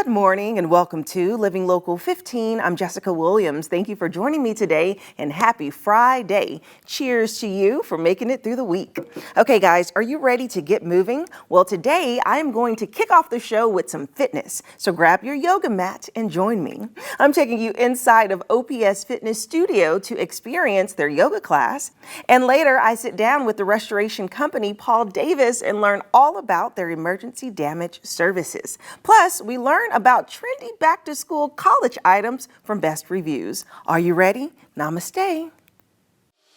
Good morning and welcome to Living Local 15. I'm Jessica Williams. Thank you for joining me today and happy Friday. Cheers to you for making it through the week. Okay guys, are you ready to get moving? Well, today I am going to kick off the show with some fitness. So grab your yoga mat and join me. I'm taking you inside of OPS Fitness Studio to experience their yoga class. And later I sit down with the restoration company Paul Davis and learn all about their emergency damage services. Plus, we learn about trendy back-to-school college items from Best Reviews. Are you ready? Namaste.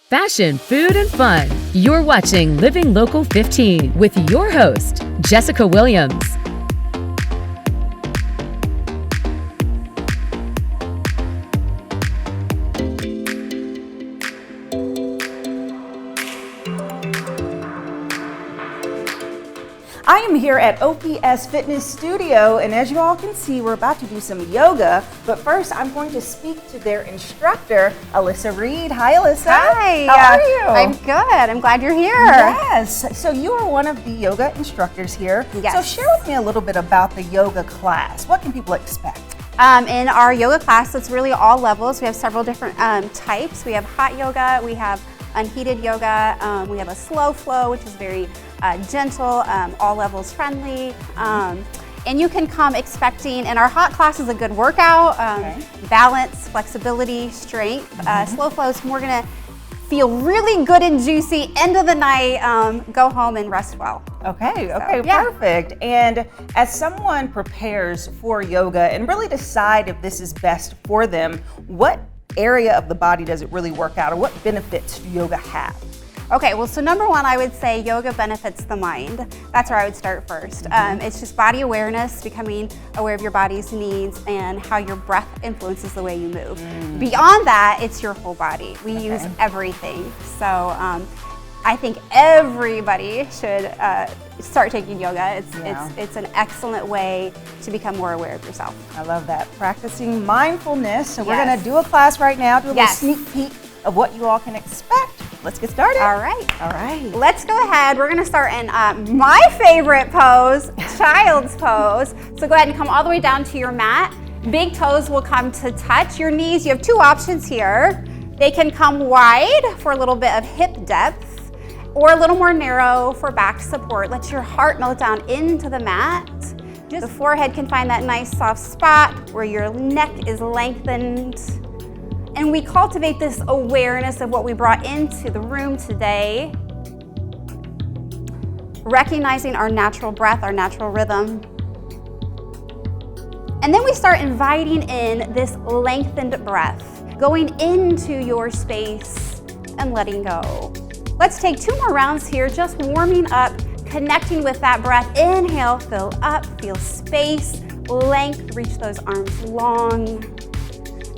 Fashion, food, and fun. You're watching Living Local 15 with your host, Jessica Williams. I am here at OPS Fitness Studio, and as you all can see, we're about to do some yoga. But first, I'm going to speak to their instructor, Alyssa Reed. Hi, Alyssa. Hi. How are you? I'm good. I'm glad you're here. Yes. So you are one of the yoga instructors here. Yes. So share with me a little bit about the yoga class. What can people expect? In our yoga class, it's really all levels. We have several different types. We have hot yoga. We have unheated yoga. We have a slow flow, which is very gentle, all levels friendly. And you can come expecting, and our hot class is a good workout, balance, flexibility, strength. Slow flow is more gonna feel really good and juicy, end of the night, go home and rest well. Okay, perfect. And as someone prepares for yoga and really decide if this is best for them, what area of the body does it really work out, or what benefits do yoga have? Okay, well, so number one, I would say yoga benefits the mind. That's where I would start first. It's just body awareness, becoming aware of your body's needs and how your breath influences the way you move. Beyond that, it's your whole body. We use everything. So I think everybody should start taking yoga. It's an excellent way to become more aware of yourself. I love that. Practicing mindfulness. So we're gonna do a class right now, do a little sneak peek of what you all can expect. Let's get started. All right. All right. Let's go ahead. We're gonna start in my favorite pose, child's pose. So go ahead and come all the way down to your mat. Big toes will come to touch your knees. You have two options here. They can come wide for a little bit of hip depth or a little more narrow for back support. Let your heart melt down into the mat. The forehead can find that nice soft spot where your neck is lengthened. And we cultivate this awareness of what we brought into the room today, recognizing our natural breath, our natural rhythm. And then we start inviting in this lengthened breath, going into your space and letting go. Let's take 2 more rounds here, just warming up, connecting with that breath. Inhale, fill up, feel space, length, reach those arms long.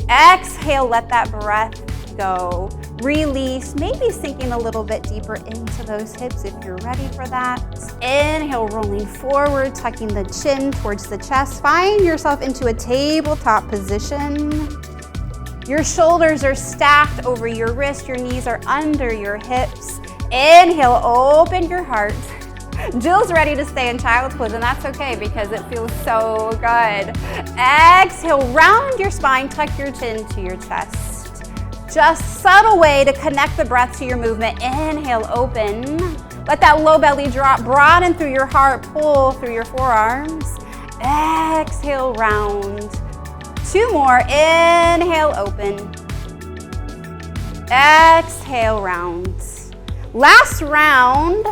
Exhale, let that breath go. Release, maybe sinking a little bit deeper into those hips if you're ready for that. Inhale, rolling forward, tucking the chin towards the chest. Find yourself into a tabletop position. Your shoulders are stacked over your wrists, your knees are under your hips. Inhale, open your heart. Jill's ready to stay in child's pose, and that's okay because it feels so good. Exhale, round your spine, tuck your chin to your chest. Just subtle way to connect the breath to your movement. Inhale, open. Let that low belly drop, broaden through your heart, pull through your forearms. Exhale, round. 2 more, inhale, open. Exhale, round. Last round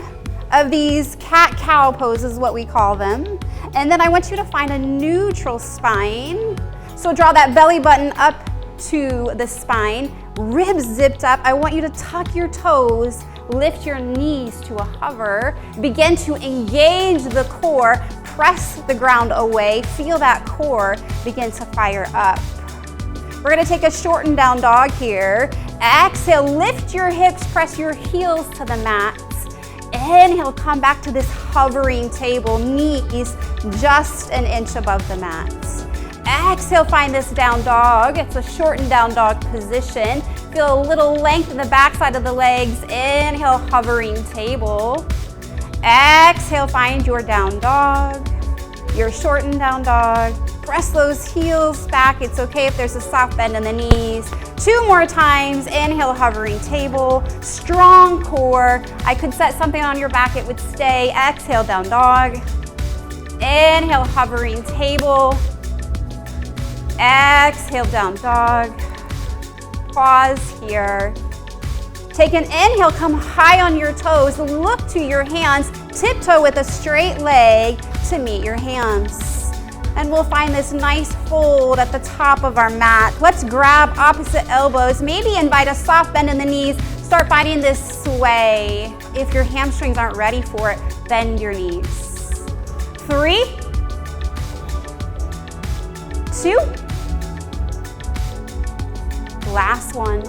of these cat-cow poses, what we call them. And then I want you to find a neutral spine. So draw that belly button up to the spine, ribs zipped up. I want you to tuck your toes, lift your knees to a hover, begin to engage the core, press the ground away, feel that core begin to fire up. We're gonna take a shortened down dog here. Exhale, lift your hips, press your heels to the mat. Inhale, come back to this hovering table, knees just an inch above the mat. Exhale, find this down dog. It's a shortened down dog position. Feel a little length in the backside of the legs. Inhale, hovering table. Exhale, find your down dog, your shortened down dog. Press those heels back. It's okay if there's a soft bend in the knees. 2 more times. Inhale, hovering table. Strong core. I could set something on your back, it would stay. Exhale, down dog. Inhale, hovering table. Exhale, down dog. Pause here. Take an inhale, come high on your toes. Look to your hands. Tiptoe with a straight leg to meet your hands. And we'll find this nice fold at the top of our mat. Let's grab opposite elbows. Maybe invite a soft bend in the knees. Start finding this sway. If your hamstrings aren't ready for it, bend your knees. 3, 2, last one.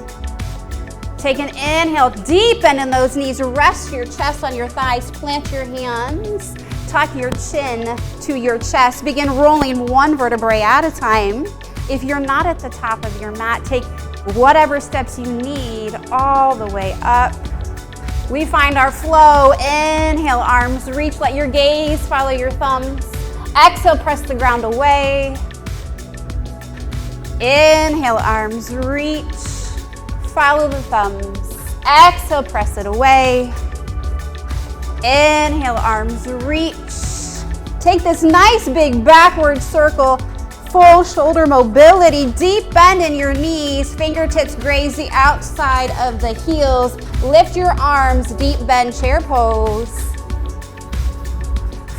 Take an inhale, deep bend in those knees. Rest your chest on your thighs. Plant your hands. Tuck your chin to your chest. Begin rolling 1 vertebrae at a time. If you're not at the top of your mat, take whatever steps you need all the way up. We find our flow. Inhale, arms reach. Let your gaze follow your thumbs. Exhale, press the ground away. Inhale, arms reach. Follow the thumbs. Exhale, press it away. Inhale, arms reach. Take this nice big backward circle, full shoulder mobility, deep bend in your knees, fingertips graze the outside of the heels. Lift your arms, deep bend, chair pose.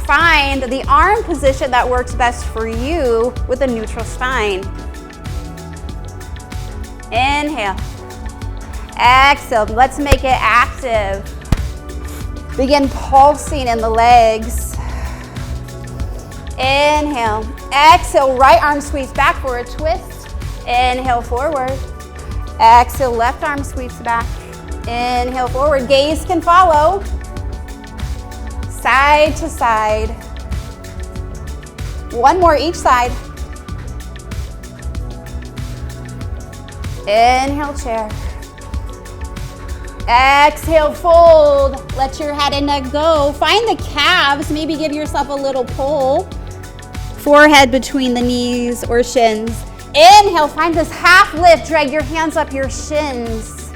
Find the arm position that works best for you with a neutral spine. Inhale. Exhale, let's make it active. Begin pulsing in the legs. Inhale. Exhale, right arm sweeps back for a twist. Inhale, forward. Exhale, left arm sweeps back. Inhale, forward. Gaze can follow. Side to side. 1 more each side. Inhale, chair. Exhale, fold. Let your head and neck go. Find the calves. Maybe give yourself a little pull. Forehead between the knees or shins. Inhale, find this half lift. Drag your hands up your shins.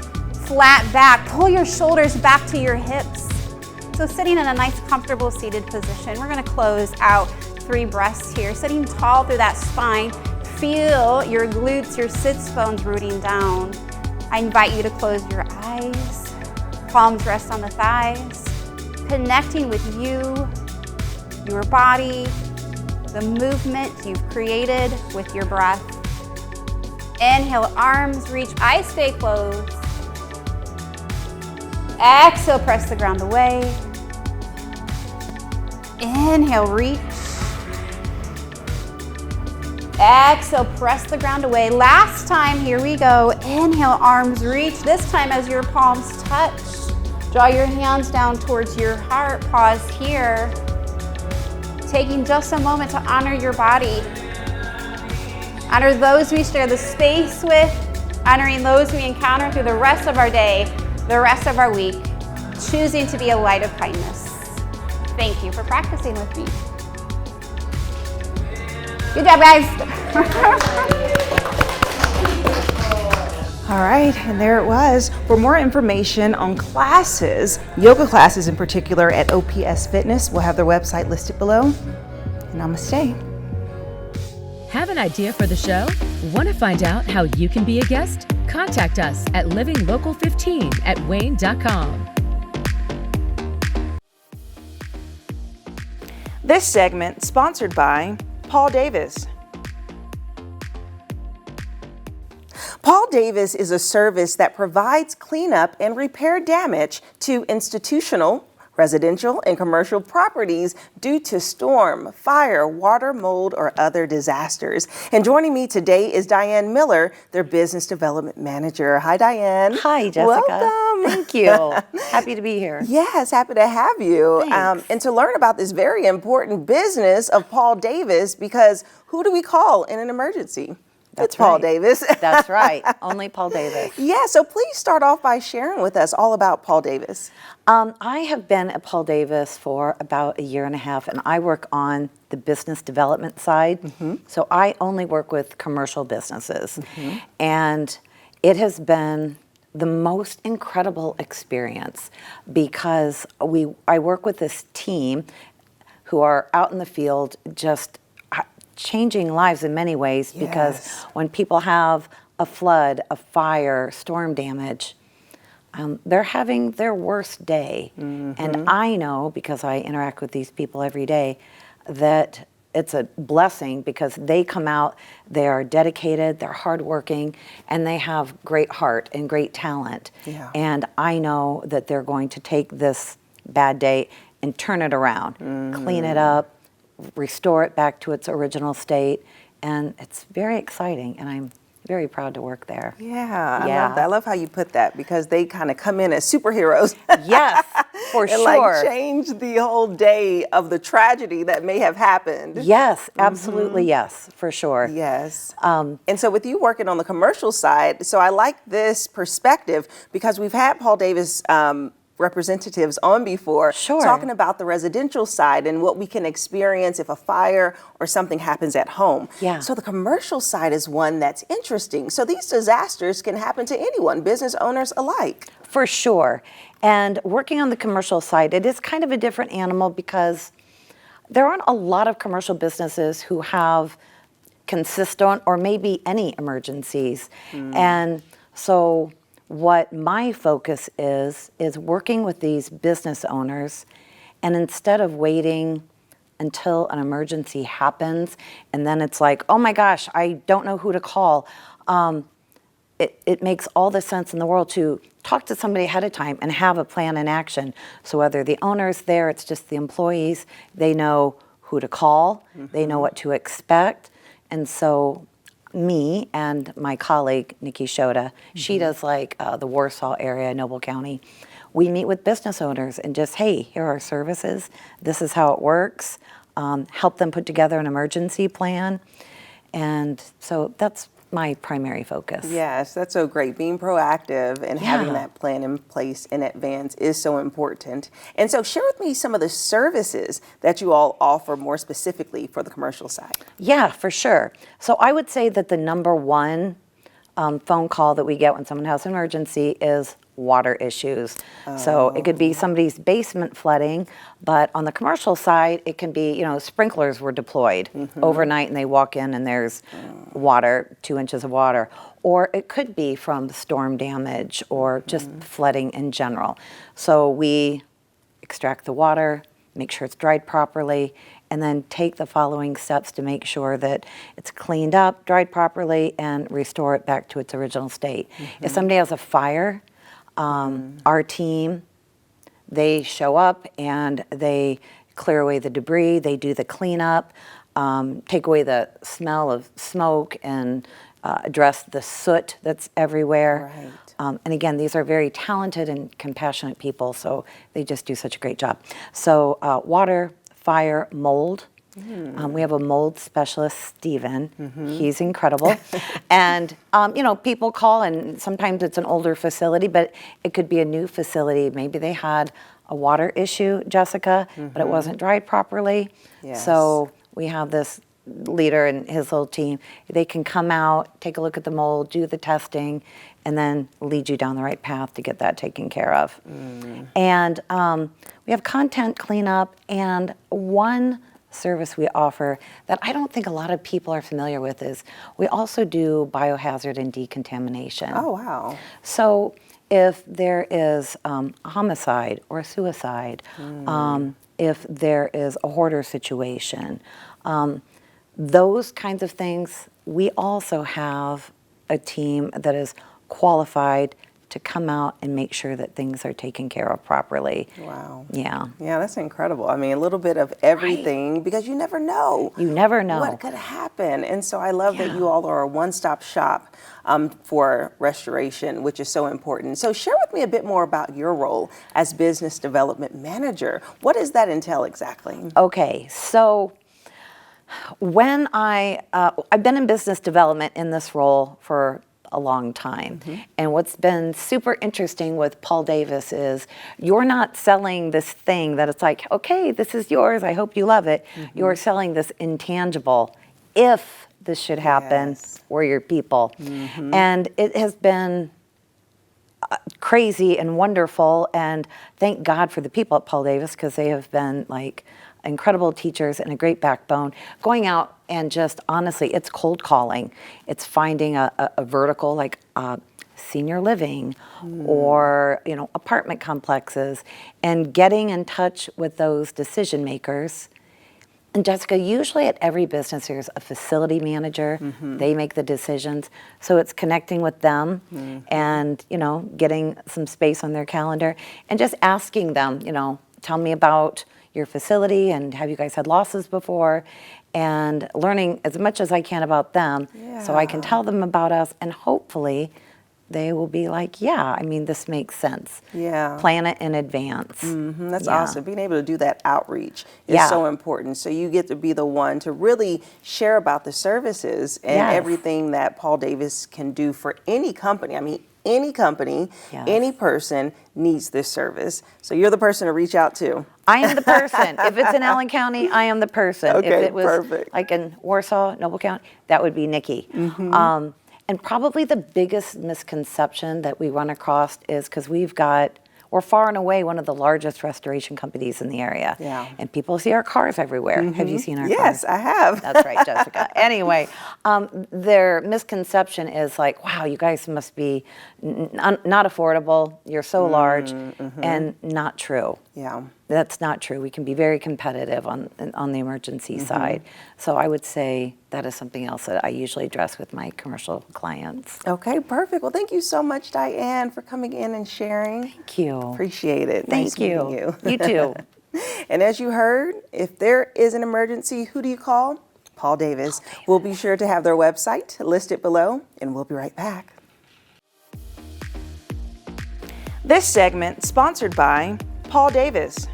Flat back. Pull your shoulders back to your hips. So sitting in a nice, comfortable seated position. We're gonna close out 3 breaths here. Sitting tall through that spine. Feel your glutes, your sits bones rooting down. I invite you to close your eyes. Palms rest on the thighs. Connecting with you, your body, the movement you've created with your breath. Inhale, arms reach, eyes stay closed. Exhale, press the ground away. Inhale, reach. Exhale, press the ground away. Last time, here we go. Inhale, arms reach. This time as your palms touch, draw your hands down towards your heart. Pause here. Taking just a moment to honor your body. Honor those we share the space with. Honoring those we encounter through the rest of our day, the rest of our week. Choosing to be a light of kindness. Thank you for practicing with me. Good job, guys. All right, and there it was. For more information on classes, yoga classes in particular at OPS Fitness, we'll have their website listed below. Namaste. Have an idea for the show? Want to find out how you can be a guest? Contact us at livinglocal15@wayne.com. This segment sponsored by Paul Davis. Paul Davis is a service that provides cleanup and repair damage to institutional, residential, and commercial properties due to storm, fire, water, mold, or other disasters. And joining me today is Diane Miller, their Business Development Manager. Hi, Diane. Hi, Jessica. Welcome. Thank you. Happy to be here. Yes, happy to have you. Thanks. And to learn about this very important business of Paul Davis, because who do we call in an emergency? It's Paul Davis. That's right. Only Paul Davis. Yeah, so please start off by sharing with us all about Paul Davis. I have been at Paul Davis for about a year and a half, and I work on the business development side. So I only work with commercial businesses. And it has been the most incredible experience because I work with this team who are out in the field just changing lives in many ways because when people have a flood, a fire, storm damage, they're having their worst day. And I know, because I interact with these people every day, that it's a blessing because they come out, they are dedicated, they're hardworking, and they have great heart and great talent. And I know that they're going to take this bad day and turn it around, clean it up, restore it back to its original state. And it's very exciting, and I'm very proud to work there. Yeah, I love that. I love how you put that because they kind of come in as superheroes. Yes, for and sure. like change the whole day of the tragedy that may have happened. Yes, absolutely, yes, for sure. Yes. And so with you working on the commercial side, so I like this perspective because we've had Paul Davis representatives on before talking about the residential side and what we can experience if a fire or something happens at home. So the commercial side is one that's interesting. So these disasters can happen to anyone, business owners alike. For sure. And working on the commercial side, it is kind of a different animal because there aren't a lot of commercial businesses who have consistent or maybe any emergencies. And so what my focus is working with these business owners, and instead of waiting until an emergency happens and then it's like, oh my gosh, I don't know who to call, it makes all the sense in the world to talk to somebody ahead of time and have a plan in action. So whether the owner's there, it's just the employees, they know who to call, they know what to expect. And so me and my colleague, Nikki Shota, she does like the Warsaw area, Noble County. We meet with business owners and just, hey, here are our services. This is how it works. Help them put together an emergency plan. And so that's my primary focus. Yes, that's so great. Being proactive and having that plan in place in advance is so important. And so share with me some of the services that you all offer more specifically for the commercial side. Yeah, for sure. So I would say that the number one phone call that we get when someone has an emergency is water issues. So it could be somebody's basement flooding, but on the commercial side, it can be, sprinklers were deployed overnight and they walk in and there's water, 2 inches of water. Or it could be from storm damage or just flooding in general. So we extract the water, make sure it's dried properly, and then take the following steps to make sure that it's cleaned up, dried properly, and restore it back to its original state. If somebody has a fire, our team, they show up and they clear away the debris, they do the cleanup, take away the smell of smoke and address the soot that's everywhere. And again, these are very talented and compassionate people, so they just do such a great job. So water, fire, mold. We have a mold specialist, Steven. He's incredible. And, people call, and sometimes it's an older facility, but it could be a new facility. Maybe they had a water issue, Jessica, but it wasn't dried properly. So we have this leader and his little team. They can come out, take a look at the mold, do the testing, and then lead you down the right path to get that taken care of. And we have content cleanup, and one service we offer that I don't think a lot of people are familiar with is we also do biohazard and decontamination. Oh, wow. So if there is a homicide or a suicide, if there is a hoarder situation, those kinds of things, we also have a team that is qualified to come out and make sure that things are taken care of properly. Wow. Yeah. Yeah, that's incredible. I mean, a little bit of everything because you never know. You never know what could happen. And so I love that you all are a one-stop shop for restoration, which is so important. So share with me a bit more about your role as business development manager. What does that entail exactly? Okay, so When I've been in business development in this role for a long time. And what's been super interesting with Paul Davis is you're not selling this thing that it's like, okay, this is yours, I hope you love it. You're selling this intangible. If this should happen, we're your people. And it has been crazy and wonderful, and thank God for the people at Paul Davis, because they have been like incredible teachers and a great backbone. Going out and just honestly, it's cold calling. It's finding a vertical like senior living or apartment complexes, and getting in touch with those decision makers. And Jessica, usually at every business there's a facility manager. They make the decisions. So it's connecting with them and, getting some space on their calendar and just asking them, tell me about your facility and have you guys had losses before, and learning as much as I can about them so I can tell them about us, and hopefully they will be like, yeah, I mean, this makes sense. Yeah. Plan it in advance. That's awesome. Being able to do that outreach is so important. So you get to be the one to really share about the services and everything that Paul Davis can do for any company. I mean, any company, any person needs this service. So you're the person to reach out to. I am the person. If it's in Allen County, I am the person. Okay, if it was perfect. like in Warsaw, Noble County, that would be Nikki. And probably the biggest misconception that we run across is because we're far and away one of the largest restoration companies in the area. Yeah. And people see our cars everywhere. Have you seen our cars? Yes, I have. That's right, Jessica. Anyway, their misconception is like, wow, you guys must be not affordable. You're so large, and not true. Yeah. That's not true. We can be very competitive on the emergency side. So I would say that is something else that I usually address with my commercial clients. Okay, perfect. Well, thank you so much, Diane, for coming in and sharing. Thank you. Appreciate it. Nice Thank you. meeting you. You too. And as you heard, if there is an emergency, who do you call? Paul Davis. We'll be sure to have their website listed below, and we'll be right back. This segment sponsored by Paul Davis.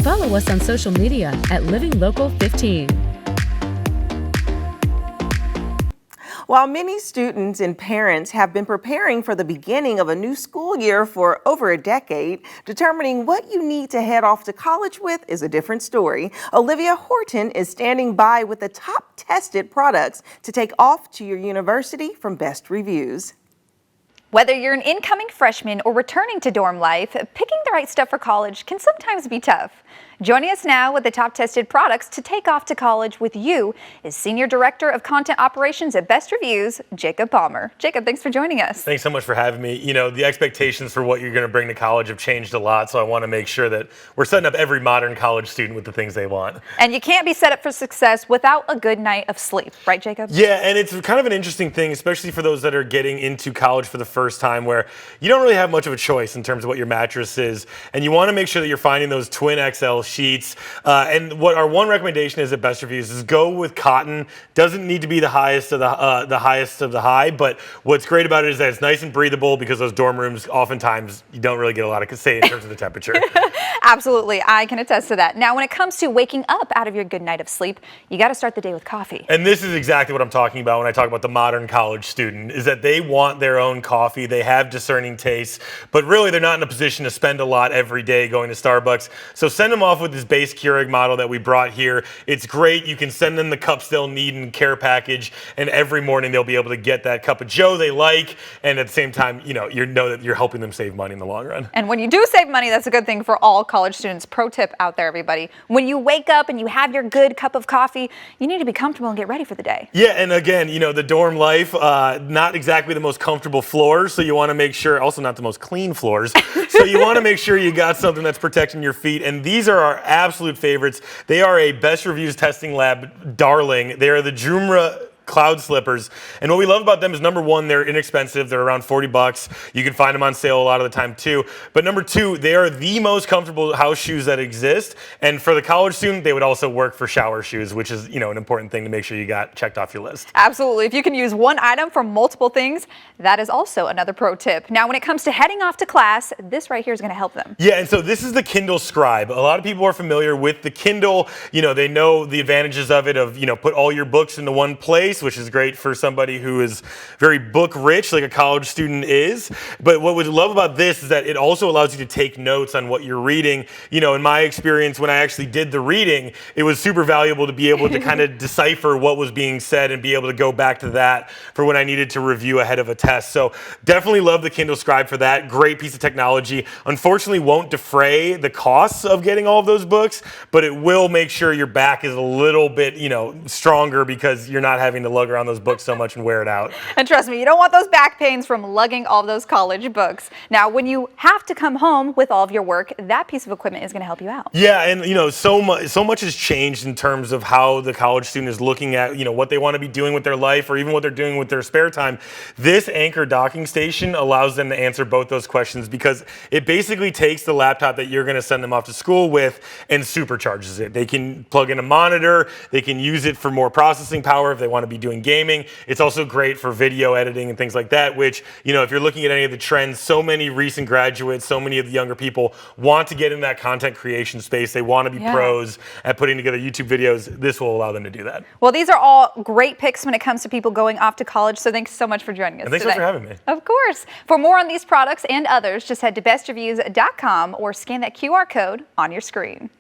Follow us on social media at Living Local 15. While many students and parents have been preparing for the beginning of a new school year for over a decade, determining what you need to head off to college with is a different story. Olivia Horton is standing by with the top tested products to take off to your university from Best Reviews. Whether you're an incoming freshman or returning to dorm life, picking the right stuff for college can sometimes be tough. Joining us now with the top tested products to take off to college with you is Senior Director of Content Operations at Best Reviews, Jacob Palmer. Jacob, thanks for joining us. Thanks so much for having me. The expectations for what you're going to bring to college have changed a lot, so I want to make sure that we're setting up every modern college student with the things they want. And you can't be set up for success without a good night of sleep, right, Jacob? Yeah, and it's kind of an interesting thing, especially for those that are getting into college for the first time, where you don't really have much of a choice in terms of what your mattress is, and you want to make sure that you're finding those twin XL sheets. And what our one recommendation is at Best Reviews is go with cotton. Doesn't need to be the highest of the highest of the high, but what's great about it is that it's nice and breathable, because those dorm rooms oftentimes you don't really get a lot of say in terms of the temperature. Absolutely, I can attest to that. Now, when it comes to waking up out of your good night of sleep, you got to start the day with coffee. And this is exactly what I'm talking about when I talk about the modern college student, is that they want their own coffee. They have discerning tastes, but really they're not in a position to spend a lot every day going to Starbucks. So send them off with this base Keurig model that we brought here. It's great. You can send them the cups they'll need in care package, and every morning they'll be able to get that cup of joe they like, and at the same time, you know that you're helping them save money in the long run. And when you do save money, that's a good thing for all college students. Pro tip out there, everybody. When you wake up and you have your good cup of coffee, you need to be comfortable and get ready for the day. Yeah, and again, the dorm life, not exactly the most comfortable floors, so you want to make sure, also not the most clean floors, so you want to make sure you got something that's protecting your feet, and these are our absolute favorites. They are a Best Reviews Testing Lab darling. They are the Joomla cloud slippers. And what we love about them is, number one, they're inexpensive. They're around $40. You can find them on sale a lot of the time too. But number two, they are the most comfortable house shoes that exist. And for the college student, they would also work for shower shoes, which is, an important thing to make sure you got checked off your list. Absolutely. If you can use one item for multiple things, that is also another pro tip. Now, when it comes to heading off to class, this right here is going to help them. Yeah, and so this is the Kindle Scribe. A lot of people are familiar with the Kindle. They know the advantages of it, put all your books into one place, which is great for somebody who is very book rich, like a college student is. But what we love about this is that it also allows you to take notes on what you're reading. In my experience, when I actually did the reading, it was super valuable to be able to kind of decipher what was being said and be able to go back to that for when I needed to review ahead of a test. So definitely love the Kindle Scribe for that. Great piece of technology. Unfortunately, won't defray the costs of getting all of those books, but it will make sure your back is a little bit, stronger, because you're not having to lug around those books so much and wear it out. And trust me, you don't want those back pains from lugging all of those college books. Now, when you have to come home with all of your work, that piece of equipment is going to help you out. Yeah, and so much has changed in terms of how the college student is looking at, what they want to be doing with their life, or even what they're doing with their spare time. This Anchor docking station allows them to answer both those questions, because it basically takes the laptop that you're going to send them off to school with and supercharges it. They can plug in a monitor, they can use it for more processing power if they want to be doing gaming. It's also great for video editing and things like that, which, if you're looking at any of the trends, so many recent graduates, so many of the younger people want to get in that content creation space. They want to be pros at putting together YouTube videos. This will allow them to do that. Well, these are all great picks when it comes to people going off to college, so thanks so much for joining us And thanks today. so much for having me. Of course. For more on these products and others, just head to bestreviews.com or scan that QR code on your screen.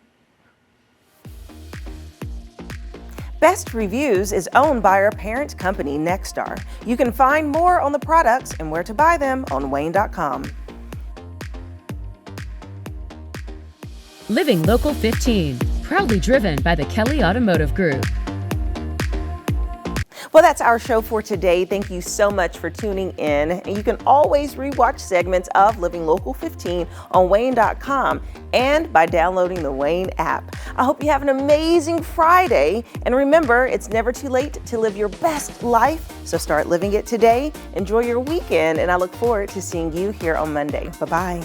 Best Reviews is owned by our parent company, Nexstar. You can find more on the products and where to buy them on WANE.com. Living Local 15, proudly driven by the Kelly Automotive Group. Well, that's our show for today. Thank you so much for tuning in. And you can always rewatch segments of Living Local 15 on WANE.com and by downloading the WANE app. I hope you have an amazing Friday. And remember, it's never too late to live your best life. So start living it today. Enjoy your weekend. And I look forward to seeing you here on Monday. Bye-bye.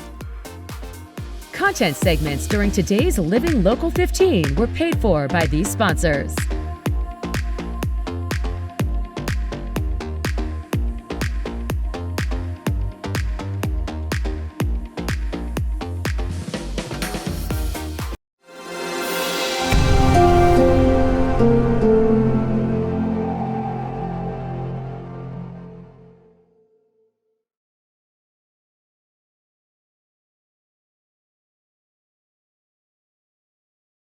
Content segments during today's Living Local 15 were paid for by these sponsors.